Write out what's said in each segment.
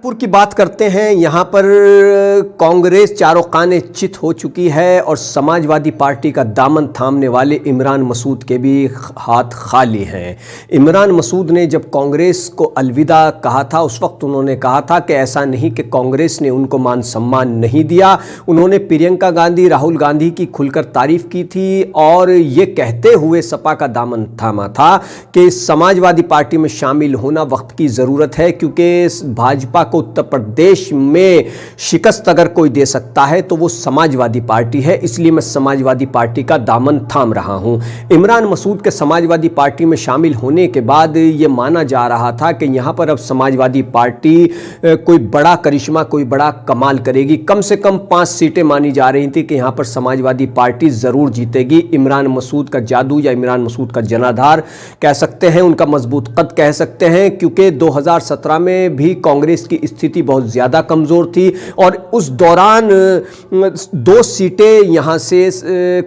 पुर की बात करते हैं। यहाँ पर कांग्रेस चारों खाने चित हो चुकी है और समाजवादी पार्टी का दामन थामने वाले इमरान मसूद के भी हाथ खाली हैं। इमरान मसूद ने जब कांग्रेस को अलविदा कहा था उस वक्त उन्होंने कहा था कि ऐसा नहीं कि कांग्रेस ने उनको मान सम्मान नहीं दिया। उन्होंने प्रियंका गांधी, राहुल गांधी की खुलकर तारीफ की थी और ये कहते हुए सपा का दामन थामा था कि समाजवादी पार्टी में शामिल होना वक्त की ज़रूरत है, क्योंकि भाजपा को उत्तर प्रदेश में शिकस्त अगर कोई दे सकता है तो वो समाजवादी पार्टी है, इसलिए मैं समाजवादी पार्टी का दामन थाम रहा हूं। इमरान मसूद के समाजवादी पार्टी में शामिल होने के बाद ये माना जा रहा था कि यहां पर अब समाजवादी पार्टी कोई बड़ा करिश्मा, कोई बड़ा कमाल करेगी। कम से कम 5 सीटें मानी जा रही थी कि यहां पर समाजवादी पार्टी जरूर जीतेगी। इमरान मसूद का जादू या इमरान मसूद का जनाधार कह सकते हैं, उनका मजबूत कद कह सकते हैं, क्योंकि 2017 में भी कांग्रेस की स्थिति बहुत ज्यादा कमजोर थी और उस दौरान 2 सीटें यहां से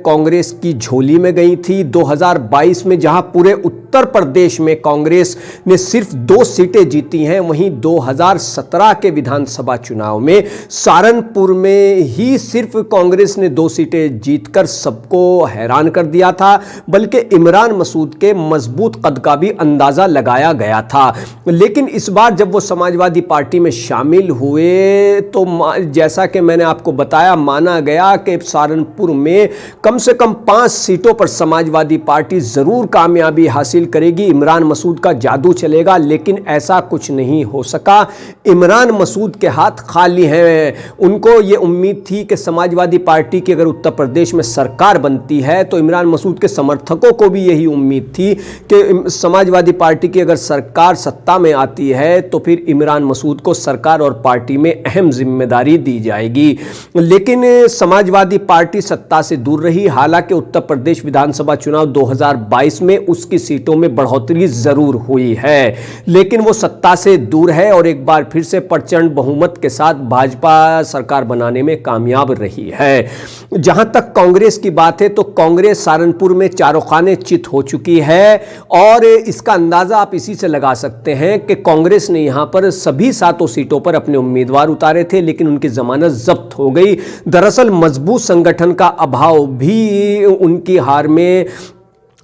कांग्रेस की झोली में गई थी। 2022 में जहां पूरे उत्तर प्रदेश में कांग्रेस ने सिर्फ 2 सीटें जीती हैं, वहीं 2017 के विधानसभा चुनाव में सहारनपुर में ही सिर्फ कांग्रेस ने 2 सीटें जीतकर सबको हैरान कर दिया था, बल्कि इमरान मसूद के मजबूत कद का भी अंदाजा लगाया गया था। लेकिन इस बार जब वो समाजवादी पार्टी में शामिल हुए तो जैसा कि मैंने आपको बताया, माना गया कि सहारनपुर में कम से कम 5 सीटों पर समाजवादी पार्टी जरूर कामयाबी हासिल करेगी, इमरान मसूद का जादू चलेगा। लेकिन ऐसा कुछ नहीं हो सका। इमरान मसूद के हाथ खाली हैं। उनको ये उम्मीद थी कि समाजवादी पार्टी की अगर उत्तर प्रदेश में सरकार बनती है तो इमरान मसूद के समर्थकों को भी यही उम्मीद थी कि समाजवादी पार्टी की अगर सरकार सत्ता में आती है तो फिर इमरान मसूद को सरकार और पार्टी में अहम जिम्मेदारी दी जाएगी। लेकिन समाजवादी पार्टी सत्ता से दूर रही। हालांकि उत्तर प्रदेश विधानसभा चुनाव 2022 में उसकी सीटों में बढ़ोतरी जरूर हुई है, लेकिन वो सत्ता से दूर है और एक बार फिर से प्रचंड बहुमत के साथ भाजपा सरकार बनाने में कामयाब रही है। जहां तक कांग्रेस की बात है तो कांग्रेस सहारनपुर में चारों खाने चित हो चुकी है और इसका अंदाजा आप इसी से लगा सकते हैं कि कांग्रेस ने यहां पर सभी 7 सीटों पर अपने उम्मीदवार उतारे थे, लेकिन उनकी जमानत जब्त हो गई। दरअसल मजबूत संगठन का अभाव भी उनकी हार में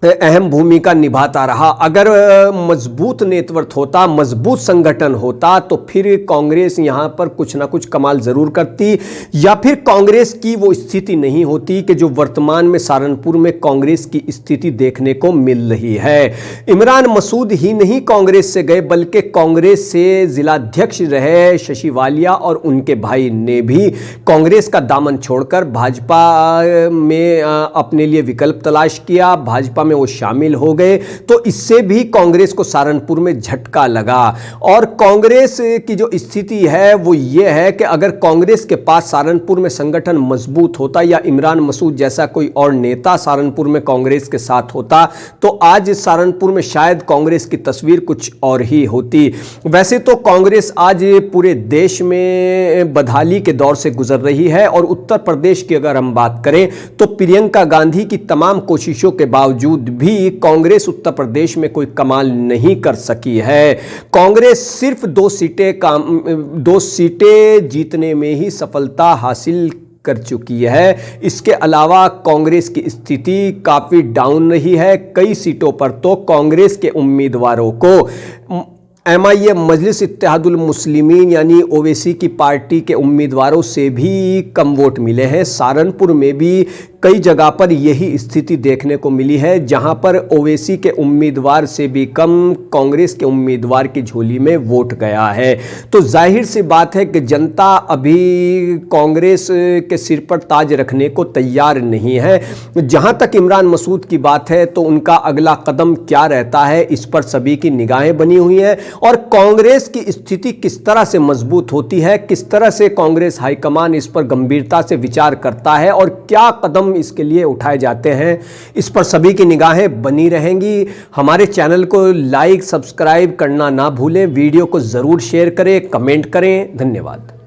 अहम भूमिका निभाता रहा। अगर मजबूत नेतृत्व होता, मजबूत संगठन होता तो फिर कांग्रेस यहां पर कुछ ना कुछ कमाल जरूर करती, या फिर कांग्रेस की वो स्थिति नहीं होती कि जो वर्तमान में सहारनपुर में कांग्रेस की स्थिति देखने को मिल रही है। इमरान मसूद ही नहीं कांग्रेस से गए, बल्कि कांग्रेस से जिलाध्यक्ष रहे शशि वालिया और उनके भाई ने भी कांग्रेस का दामन छोड़कर भाजपा में अपने लिए विकल्प तलाश किया। भाजपा में वो शामिल हो गए, तो इससे भी कांग्रेस को सहारनपुर में झटका लगा। और कांग्रेस की जो स्थिति है वो ये है कि अगर कांग्रेस के पास सहारनपुर में संगठन मजबूत होता या इमरान मसूद जैसा कोई और नेता सहारनपुर में कांग्रेस के साथ होता तो आज सहारनपुर में शायद कांग्रेस की तस्वीर कुछ और ही होती। वैसे तो कांग्रेस आज पूरे देश में बदहाली के दौर से गुजर रही है और उत्तर प्रदेश की अगर हम बात करें तो प्रियंका गांधी की तमाम कोशिशों के बावजूद भी कांग्रेस उत्तर प्रदेश में कोई कमाल नहीं कर सकी है। कांग्रेस सिर्फ 2 सीटें जीतने में ही सफलता हासिल कर चुकी है। इसके अलावा कांग्रेस की स्थिति काफी डाउन रही है। कई सीटों पर तो कांग्रेस के उम्मीदवारों को MIA मजलिस इत्तेहादुल मुस्लिमीन यानी ओवैसी की पार्टी के उम्मीदवारों से भी कम वोट मिले हैं। सहारनपुर में भी कई जगह पर यही स्थिति देखने को मिली है, जहां पर ओवैसी के उम्मीदवार से भी कम कांग्रेस के उम्मीदवार की झोली में वोट गया है। तो जाहिर सी बात है कि जनता अभी कांग्रेस के सिर पर ताज रखने को तैयार नहीं है। जहां तक इमरान मसूद की बात है तो उनका अगला कदम क्या रहता है, इस पर सभी की निगाहें बनी हुई हैं और कांग्रेस की स्थिति किस तरह से मजबूत होती है, किस तरह से कांग्रेस हाईकमान इस पर गंभीरता से विचार करता है और क्या कदम इसके लिए उठाए जाते हैं, इस पर सभी की निगाहें बनी रहेंगी। हमारे चैनल को लाइक, सब्सक्राइब करना ना भूलें, वीडियो को जरूर शेयर करें, कमेंट करें। धन्यवाद।